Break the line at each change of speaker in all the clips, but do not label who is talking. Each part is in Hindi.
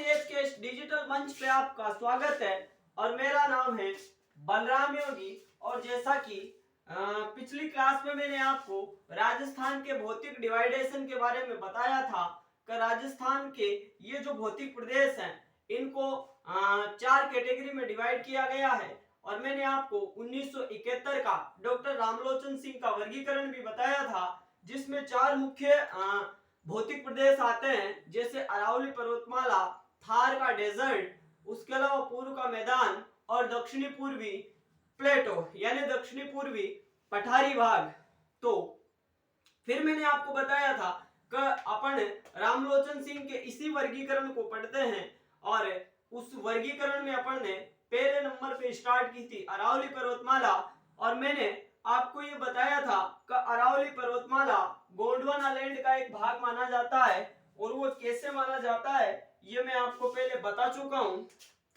आरसीएच के इस डिजिटल मंच पे आपका स्वागत है और मेरा नाम है बलराम योगी। और जैसा कि पिछली क्लास में मैंने आपको राजस्थान के भौतिक डिवाइडेशन के बारे में बताया था कि राजस्थान के ये जो भौतिक प्रदेश हैं इनको चार कैटेगरी में डिवाइड किया गया है। और मैंने आपको 1971 का डॉक्टर रामलोचन सिंह का वर्गीकरण भी बताया था, जिसमें चार मुख्य भौतिक प्रदेश आते हैं, जैसे अरावली पर्वतमाला, थार का डेजर्ट, उसके अलावा पूर्व का मैदान और दक्षिणी पूर्वी प्लेटो यानी दक्षिणी पूर्वी पठारी भाग। तो फिर मैंने आपको बताया था कि अपन रामलोचन सिंह के इसी वर्गीकरण को पढ़ते हैं और उस वर्गीकरण में अपन ने पहले नंबर पे स्टार्ट की थी अरावली पर्वतमाला। और मैंने आपको ये बताया था कि अरावली पर्वतमाला गोंडवाना लैंड का एक भाग माना जाता है और वो कैसे माना जाता है ये मैं आपको पहले बता चुका हूं।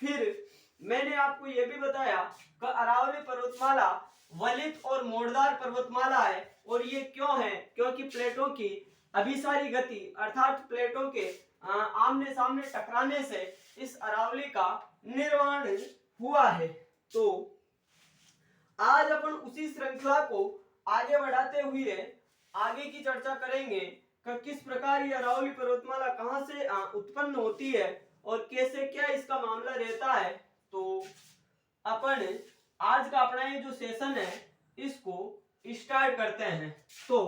फिर मैंने आपको ये भी बताया कि अरावली पर्वतमाला वलित और मोड़दार पर्वतमाला है। और ये क्यों है? क्योंकि प्लेटों की अभिसारी गति अर्थात प्लेटों के आमने सामने टकराने से इस अरावली का निर्माण हुआ है। तो आज अपन उसी श्रृंखला को आगे बढ़ाते हुए आगे की चर्चा करेंगे कि किस प्रकार ये अरावली पर्वतमाला कहां से उत्पन्न होती है और कैसे क्या इसका मामला रहता है। तो अपन आज का अपना ये जो सेशन है इसको स्टार्ट करते हैं। तो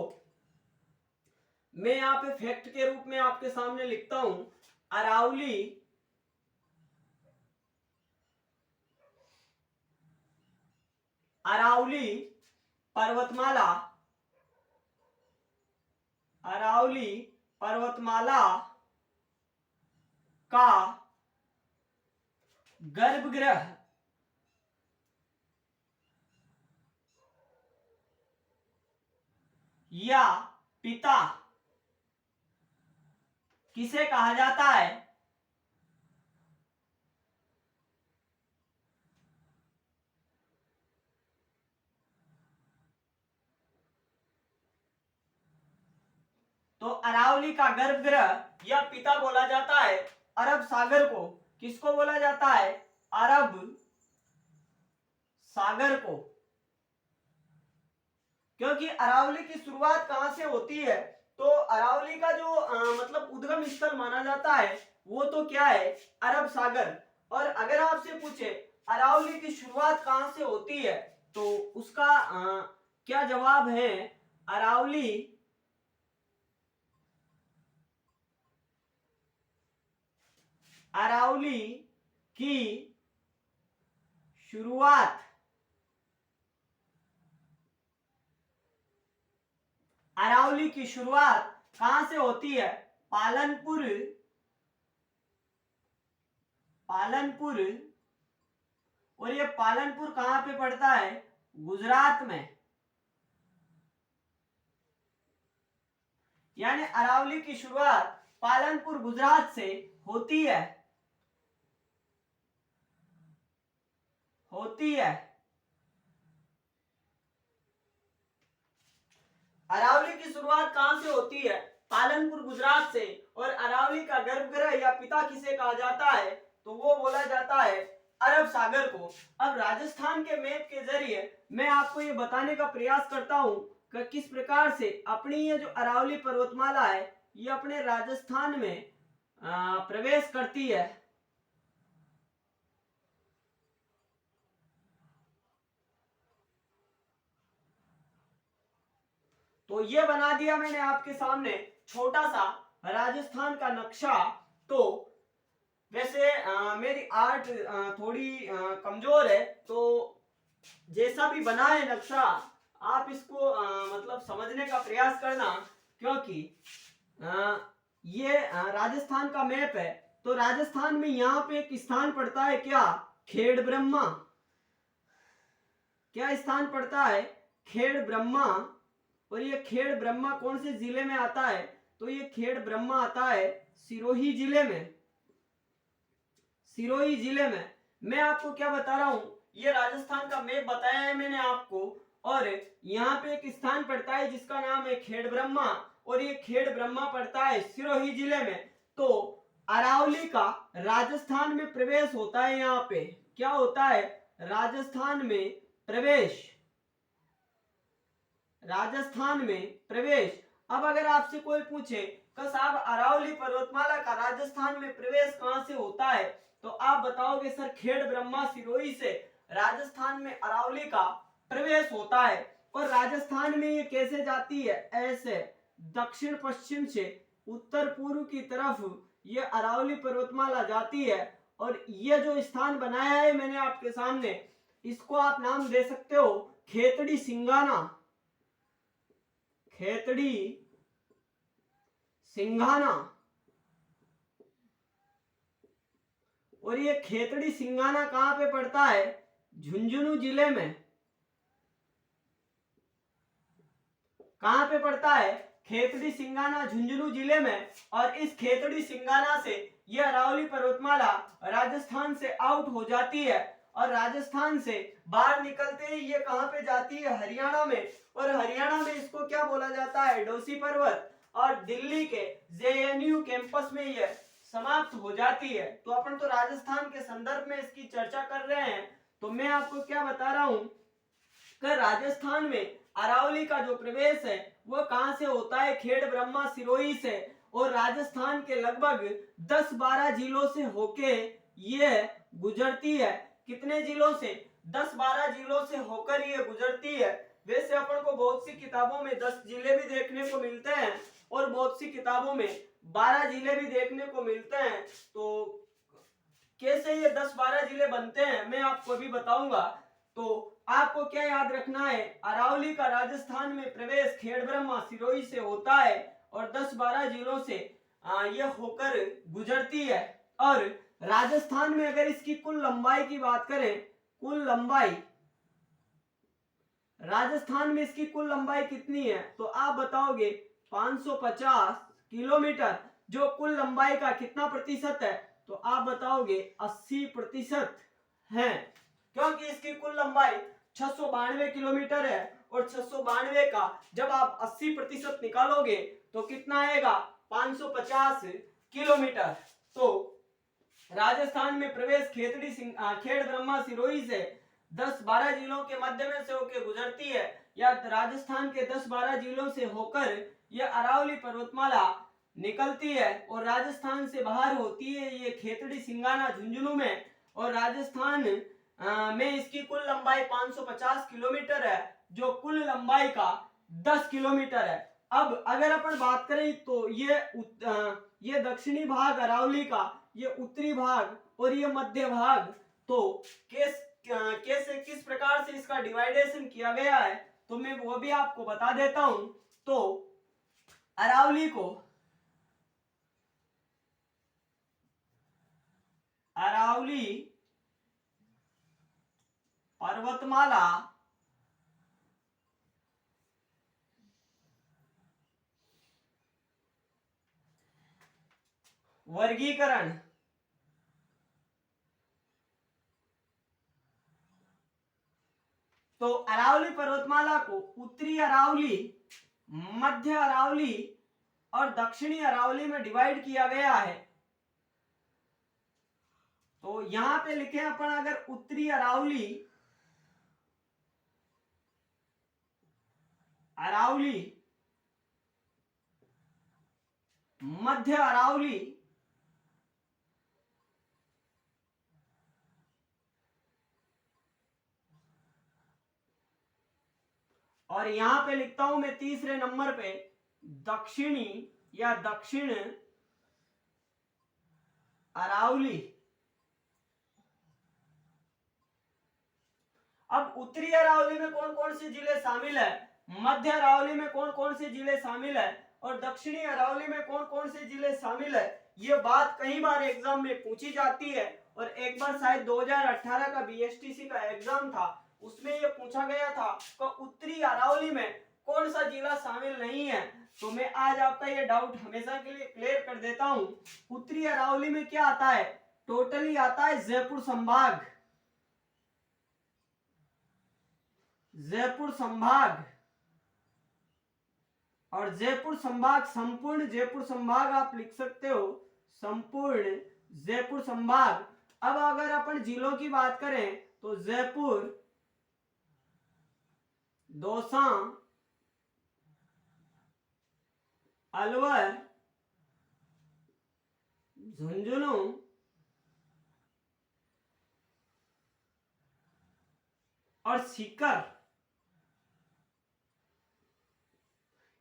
मैं यहाँ पे फैक्ट के रूप में आपके सामने लिखता हूं अरावली पर्वतमाला का गर्भगृह या पिता किसे कहा जाता है? तो अरावली का गर्भगृह या पिता बोला जाता है अरब सागर को। किसको बोला जाता है? अरब सागर को। क्योंकि अरावली की शुरुआत कहां से होती है? तो अरावली का जो मतलब उद्गम स्थल माना जाता है वो तो क्या है? अरब सागर। और अगर आपसे पूछे अरावली की शुरुआत कहां से होती है तो उसका क्या जवाब है? अरावली की शुरुआत कहां से होती है? पालनपुर। और ये पालनपुर कहां पे पड़ता है? गुजरात में। यानी अरावली की शुरुआत पालनपुर गुजरात से होती है। अरावली की शुरुआत कहां से होती है? पालनपुर गुजरात से। और अरावली का गर्भगृह या पिता किसे कहा जाता है? तो वो बोला जाता है अरब सागर को। अब राजस्थान के मैप के जरिए मैं आपको ये बताने का प्रयास करता हूं कि किस प्रकार से अपनी ये जो अरावली पर्वतमाला है ये अपने राजस्थान में प्रवेश करती है। तो ये बना दिया मैंने आपके सामने छोटा सा राजस्थान का नक्शा। तो वैसे मेरी आर्ट थोड़ी कमजोर है, तो जैसा भी बना है नक्शा आप इसको मतलब समझने का प्रयास करना, क्योंकि ये राजस्थान का मैप है। तो राजस्थान में यहाँ पे एक स्थान पड़ता है क्या? खेड़ ब्रह्मा। क्या स्थान पड़ता है? खेड़ ब्रह्मा। और ये खेड़ ब्रह्मा कौन से जिले में आता है? तो ये खेड़ ब्रह्मा आता है सिरोही जिले में। मैं आपको क्या बता रहा हूं, ये राजस्थान का मैप बताया है मैंने आपको। और यहाँ पे एक स्थान पड़ता है जिसका नाम है खेड़ ब्रह्मा, और ये खेड़ ब्रह्मा पड़ता है सिरोही जिले में। तो अरावली का राजस्थान में प्रवेश होता है। यहाँ पे क्या होता है, राजस्थान में प्रवेश, राजस्थान में प्रवेश। अब अगर आपसे कोई पूछे कि साहब अरावली पर्वतमाला का राजस्थान में प्रवेश कहां से होता है, तो आप बताओगे सर खेड़ ब्रह्मा सिरोही से राजस्थान में अरावली का प्रवेश होता है। और राजस्थान में ये कैसे जाती है, ऐसे दक्षिण पश्चिम से उत्तर पूर्व की तरफ ये अरावली पर्वतमाला जाती है। और ये जो स्थान बनाया है मैंने आपके सामने, इसको आप नाम दे सकते हो खेतड़ी सिंगाना, खेतड़ी सिंघाना। और ये खेतड़ी सिंघाना कहां पे पड़ता है, झुंझुनू जिले में। कहां पे पड़ता है, खेतड़ी सिंगाना झुंझुनू जिले में। और इस खेतड़ी सिंगाना से यह अरावली पर्वतमाला राजस्थान से आउट हो जाती है और राजस्थान से बाहर निकलते ही ये कहां पे जाती है, हरियाणा में। और हरियाणा में इसको क्या बोला जाता है, डोसी पर्वत। और दिल्ली के जेएनयू कैंपस में यह समाप्त हो जाती है। तो अपन तो राजस्थान के संदर्भ में इसकी चर्चा कर रहे हैं, तो मैं आपको क्या बता रहा हूं कि राजस्थान में अरावली का जो प्रवेश है वो कहां से होता है, खेड़ ब्रह्मा सिरोही से। और राजस्थान के लगभग 10-12 जिलों से होके ये गुजरती है। कितने जिलों से, 10-12 जिलों से होकर ये गुजरती है। वैसे अपन को बहुत सी किताबों में 10 जिले भी देखने को मिलते हैं और बहुत सी किताबों में 12 जिले भी देखने को मिलते हैं। तो कैसे ये 10-12 जिले बनते हैं मैं आपको अभी बताऊंगा। तो आपको क्या याद रखना है, अरावली का राजस्थान में प्रवेश खेड़ ब्रह्मा सिरोही से होता है और 10-12 जिलों से ये होकर गुजरती है। और राजस्थान में अगर इसकी कुल लंबाई की बात करें, कुल लंबाई राजस्थान में इसकी कुल लंबाई कितनी है, तो आप बताओगे 550 किलोमीटर। जो कुल लंबाई का कितना प्रतिशत है, तो आप बताओगे 80% है। क्योंकि इसकी कुल लंबाई 692 किलोमीटर है और 692 का जब आप 80% निकालोगे तो कितना आएगा, 550 किलोमीटर। तो राजस्थान में प्रवेश खेड़ ब्रह्मा सिरोही से 10-12 जिलों के मध्य में से होकर गुजरती है, या राजस्थान के 10-12 जिलों से होकर यह अरावली पर्वतमाला निकलती है और राजस्थान से बाहर होती है ये खेतड़ी सिंगाना झुंझुनू में। और राजस्थान में इसकी कुल लंबाई 550 किलोमीटर है, जो कुल लंबाई का 10 किलोमीटर है। अब अगर अपन बात करें तो ये दक्षिणी भाग अरावली का, ये उत्तरी भाग और ये मध्य भाग, तो कैसे किस प्रकार से इसका डिवाइडेशन किया गया है, तो मैं वो भी आपको बता देता हूं। तो अरावली को अरावली पर्वतमाला वर्गीकरण, तो अरावली पर्वतमाला को उत्तरी अरावली, मध्य अरावली और दक्षिणी अरावली में डिवाइड किया गया है। तो यहां पे लिखे अपन अगर उत्तरी अरावली, मध्य अरावली और यहां पे लिखता हूं मैं तीसरे नंबर पे दक्षिणी या दक्षिण अरावली। अब उत्तरी अरावली में कौन कौन से जिले शामिल है, मध्य अरावली में कौन कौन से जिले शामिल है और दक्षिणी अरावली में कौन कौन से जिले शामिल है, ये बात कई बार एग्जाम में पूछी जाती है। और एक बार शायद 2018 का बीएसटीसी का एग्जाम था, उसमें ये पूछा गया था कि उत्तरी अरावली में कौन सा जिला शामिल नहीं है। तो मैं आज आपका ये डाउट हमेशा के लिए क्लियर कर देता हूं। उत्तरी अरावली में क्या आता है, टोटली आता है जयपुर संभाग, जयपुर संभाग। और जयपुर संभाग, संपूर्ण जयपुर संभाग आप लिख सकते हो, संपूर्ण जयपुर संभाग। अब अगर अपन जिलों की बात करें तो जयपुर, दौसा, अलवर, झुंझुनू और सीकर,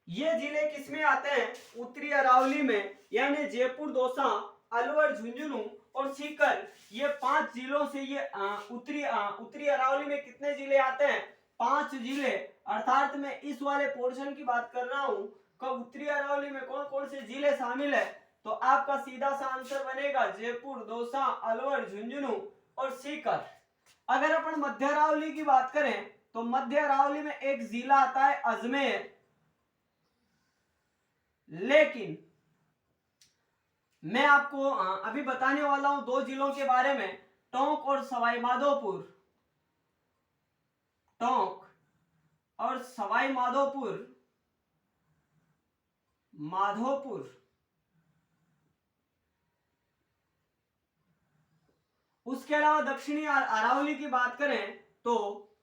ये जिले किसमें आते हैं? उत्तरी अरावली में। यानी जयपुर, दौसा, अलवर, झुंझुनू और सीकर, ये 5 जिलों से ये उत्तरी अरावली में कितने जिले आते हैं? 5 जिले। अर्थात मैं इस वाले पोर्शन की बात कर रहा हूं कि उत्तरी अरावली में कौन कौन से जिले शामिल है। तो आपका सीधा सा आंसर बनेगा जयपुर, दौसा, अलवर, झुंझुनू और सीकर। अगर अपन मध्य अरावली की बात करें तो मध्य अरावली में एक जिला आता है अजमेर। लेकिन मैं आपको अभी बताने वाला हूं 2 जिलों के बारे में, टोंक और सवाई माधोपुर। टोंक और सवाई माधोपुर, उसके अलावा दक्षिणी अरावली की बात करें तो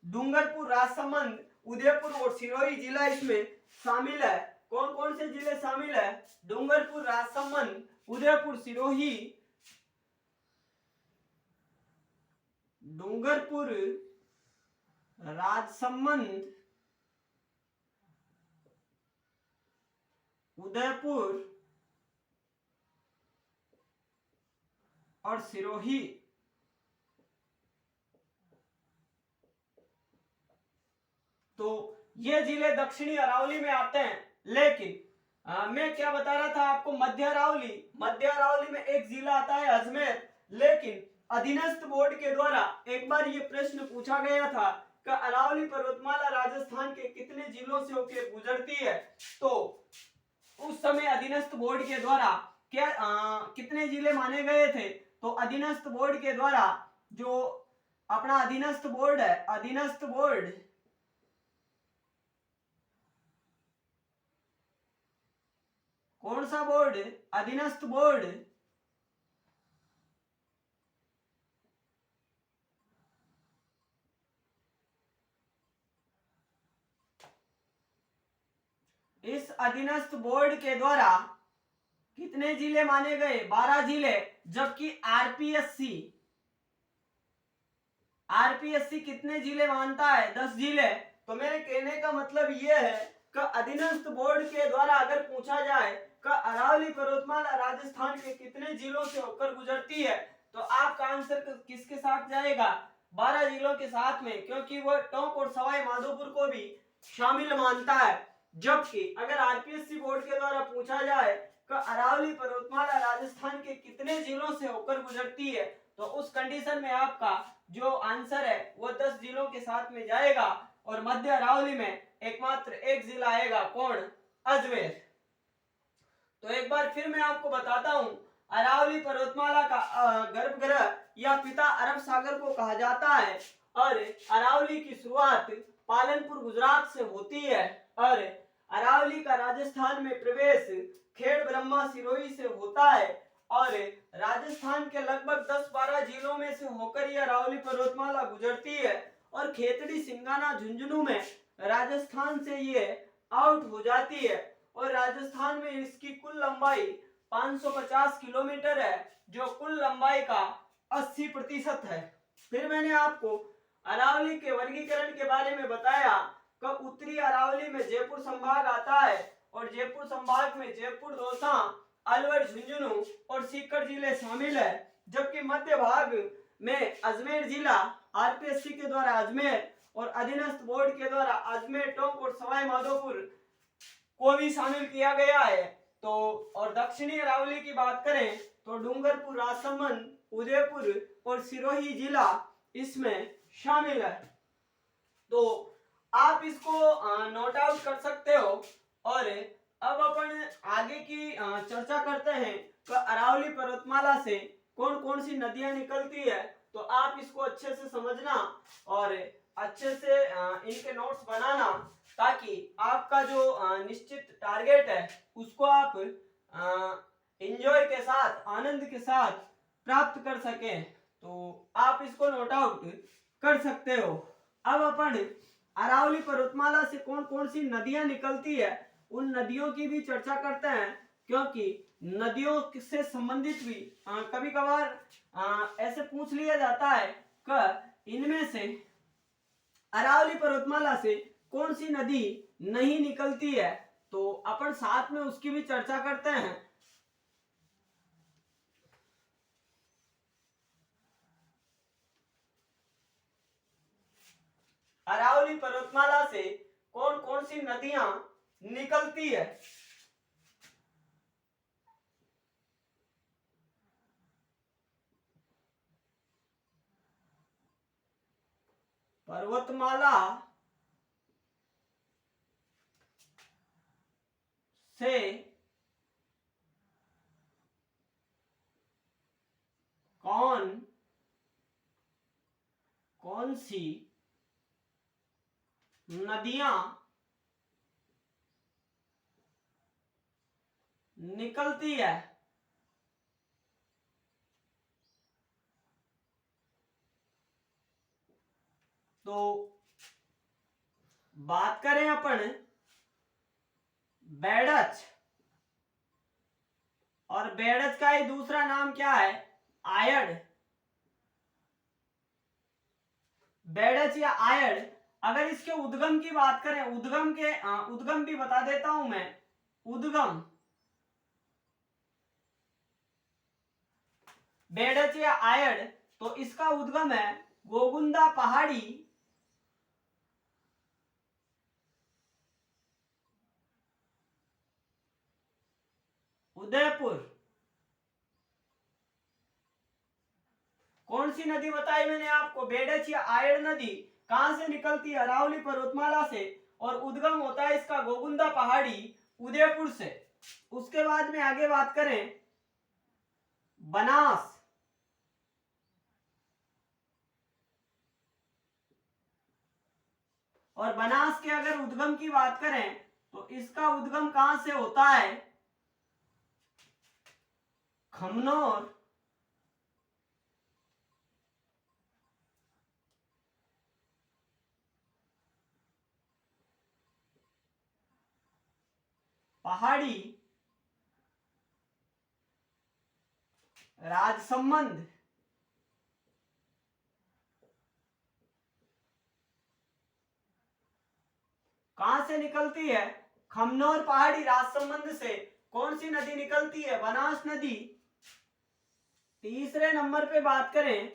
डूंगरपुर, राजसमंद, उदयपुर और सिरोही जिला इसमें शामिल है। कौन कौन से जिले शामिल है? डूंगरपुर, राजसमंद, उदयपुर, सिरोही, डूंगरपुर, राजसमंद, उदयपुर और सिरोही। तो ये जिले दक्षिणी अरावली में आते हैं। लेकिन मैं क्या बता रहा था आपको, मध्य अरावली में एक जिला आता है अजमेर। लेकिन अधीनस्थ बोर्ड के द्वारा एक बार ये प्रश्न पूछा गया था कि अरावली पर्वतमाला राजस्थान के कितने जिलों से होकर गुजरती है। तो उस समय अधीनस्थ बोर्ड के द्वारा क्या कितने जिले माने गए थे? तो अधीनस्थ बोर्ड के द्वारा, जो अपना अधीनस्थ बोर्ड है, अधीनस्थ बोर्ड कौन सा बोर्ड? अधीनस्थ बोर्ड इस अधीनस्थ बोर्ड के द्वारा कितने जिले माने गए? 12 जिले। जबकि आरपीएससी कितने जिले मानता है? 10 जिले। तो मेरे कहने का मतलब यह है कि अधीनस्थ बोर्ड के द्वारा अगर पूछा जाए कि अरावली पर्वतमाला राजस्थान के कितने जिलों से होकर गुजरती है, तो आपका आंसर किसके साथ जाएगा? 12 जिलों के साथ में, क्योंकि वह टोंक और सवाई माधोपुर को भी शामिल मानता है। जबकि अगर आरपीएससी बोर्ड के द्वारा पूछा जाए कि अरावली पर्वतमाला राजस्थान के कितने जिलों से होकर गुजरती है, तो उस कंडीशन में आपका जो आंसर है वो 10 जिलों के साथ में जाएगा। और मध्य अरावली में एकमात्र एक जिला आएगा, कौन? अजमेर। तो एक बार फिर मैं आपको बताता हूं, अरावली पर्वतमाला का गर्भगृह या पिता अरब सागर को कहा जाता है। और अरावली की शुरुआत पालनपुर, गुजरात से होती है। और अरावली का राजस्थान में प्रवेश खेड़ ब्रह्मा, सिरोही से होता है। और राजस्थान के लगभग 10-12 जिलों में से होकर यह अरावली पर्वतमाला गुजरती है। और खेतड़ी, सिंगाना, झुंझुनू में राजस्थान से ये आउट हो जाती है। और राजस्थान में इसकी कुल लंबाई 550 किलोमीटर है, जो कुल लंबाई का 80% है। फिर मैंने आपको अरावली के वर्गीकरण के बारे में बताया कि उत्तरी अरावली में जयपुर संभाग आता है। और जयपुर संभाग में जयपुर, दौसा, अलवर, झुंझुनू और सीकर जिले शामिल है। जबकि मध्य भाग में अजमेर जिला आरपीएससी के द्वारा अजमेर और अधीनस्थ बोर्ड के द्वारा अजमेर, टोंक और सवाई माधोपुर को भी शामिल किया गया है। तो और दक्षिणी अरावली की बात करें तो डूंगरपुर, राजसमंद, उदयपुर और सिरोही जिला इसमें शामिल है। तो आप इसको नोट आउट कर सकते हो। और अब अपन आगे की चर्चा करते हैं कि अरावली पर्वतमाला से कौन कौन सी नदियां निकलती है। तो आप इसको अच्छे से समझना और अच्छे से इनके नोट्स बनाना, ताकि आपका जो निश्चित टारगेट है उसको आप एंजॉय के साथ, आनंद के साथ प्राप्त कर सकें। तो आप इसको नोट आउट कर सकते हो। अब अपन अरावली पर्वतमाला से कौन कौन सी नदियां निकलती है उन नदियों की भी चर्चा करते हैं, क्योंकि नदियों से संबंधित भी कभी कभार ऐसे पूछ लिया जाता है कि इनमें से अरावली पर्वतमाला से कौन सी नदी नहीं निकलती है, तो अपन साथ में उसकी भी चर्चा करते हैं। अरावली पर्वतमाला से कौन कौन सी नदियां निकलती है। पर्वतमाला से कौन कौन सी नदियां निकलती है। तो बात करें अपन बेड़च, और बेड़च का ही दूसरा नाम क्या है, आयड़। बेड़च या आयड़, अगर इसके उद्गम की बात करें, उद्गम भी बता देता हूं मैं। उद्गम बेड़च या आयड़, तो इसका उद्गम है गोगुंदा पहाड़ी उदयपुर। कौन सी नदी बताई मैंने आपको, बेड़च या आयड़ नदी कहां से निकलती है, अरावली पर्वतमाला से, और उद्गम होता है इसका गोगुंदा पहाड़ी उदयपुर से। उसके बाद में आगे बात करें बनास, और बनास के अगर उद्गम की बात करें तो इसका उद्गम कहां से होता है, खमनोर पहाड़ी राजसमंद। कहां से निकलती है, खमनोर पहाड़ी राजसमंद से कौन सी नदी निकलती है, बनास नदी। तीसरे नंबर पे बात करें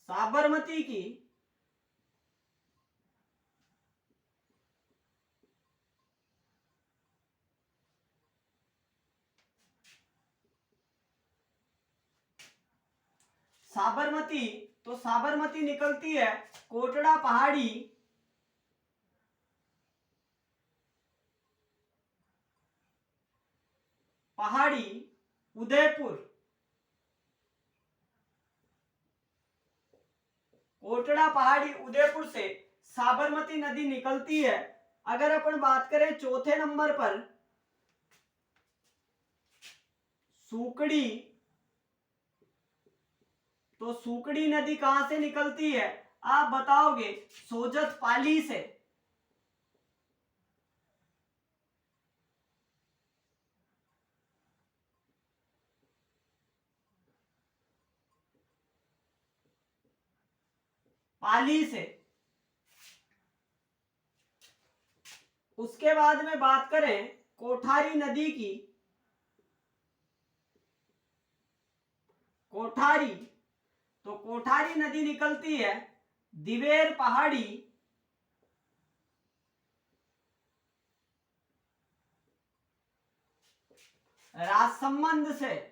साबरमती की, साबरमती, तो साबरमती निकलती है कोटड़ा पहाड़ी पहाड़ी उदयपुर। कोटड़ा पहाड़ी उदयपुर से साबरमती नदी निकलती है। अगर अपन बात करें चौथे नंबर पर सूकड़ी, तो सूकड़ी नदी कहां से निकलती है, आप बताओगे, सोजत पाली से। पाली से। उसके बाद में बात करें कोठारी नदी की, कोठारी, तो कोठारी नदी निकलती है दिवेर पहाड़ी राजसमंद से।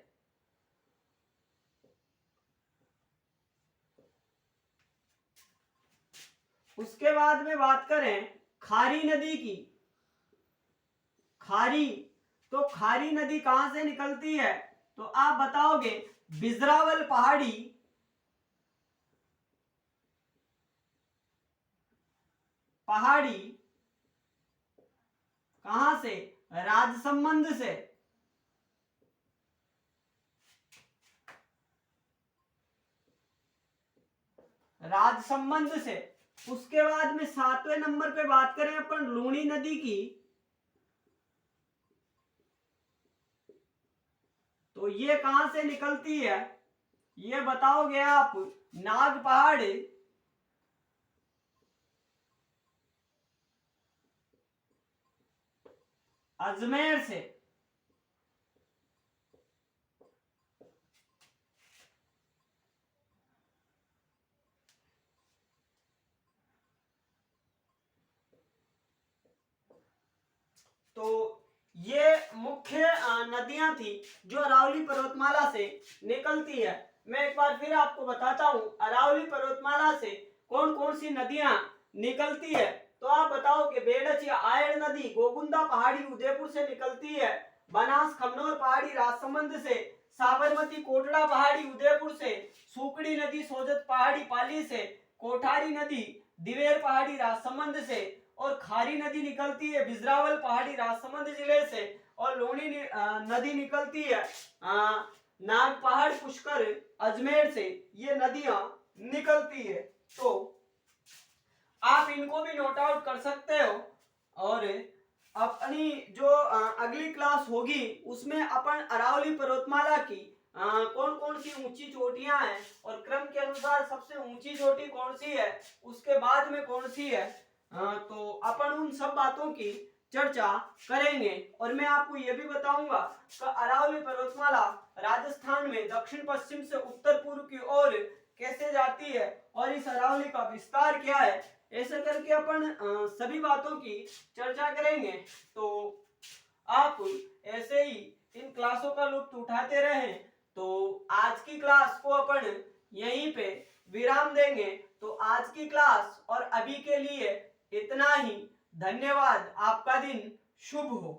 उसके बाद में बात करें खारी नदी की, खारी, तो खारी नदी कहां से निकलती है, तो आप बताओगे बिजरावल पहाड़ी पहाड़ी कहां से, राजसमंद से। राजसमंद से। उसके बाद में 7वें नंबर पे बात करें अपन लूणी नदी की, तो ये कहां से निकलती है ये बताओगे आप, नाग पहाड़ अजमेर से। तो ये मुख्य नदियां थी जो अरावली पर्वतमाला से निकलती है। मैं एक बार फिर आपको बताता हूँ अरावली पर्वतमाला से कौन कौन सी नदियां निकलती है। तो आप बताओगे बेडच या आयर नदी गोगुंदा पहाड़ी उदयपुर से निकलती है, बनास खमनोर पहाड़ी राजसमंद से, साबरमती कोटड़ा पहाड़ी उदयपुर से, सुकड़ी नदी सोजत पहाड़ी पाली से, कोठारी नदी दिवेर पहाड़ी राजसमंद से, और खारी नदी निकलती है बिजरावल पहाड़ी राजसमंद जिले से, और लूणी नदी निकलती है नाग पहाड़ पुष्कर अजमेर से। ये नदियां निकलती है, तो आप इनको भी नोट आउट कर सकते हो। और अपनी जो अगली क्लास होगी उसमें अपन अरावली पर्वतमाला की कौन कौन सी ऊंची चोटियां हैं और क्रम के अनुसार सबसे ऊंची चोटी कौन सी है, उसके बाद में कौन सी है, तो अपन उन सब बातों की चर्चा करेंगे। और मैं आपको यह भी बताऊंगा कि अरावली पर्वतमाला राजस्थान में दक्षिण पश्चिम से उत्तर पूर्व की ओर कैसे जाती है और इस अरावली का विस्तार क्या है, ऐसे करके अपन सभी बातों की चर्चा करेंगे। तो आप ऐसे ही इन क्लासों का लुत्फ उठाते रहें। तो आज की क्लास को अपन यहीं पे विराम देंगे। तो आज की क्लास और अभी के लिए इतना ही। धन्यवाद। आपका दिन शुभ हो।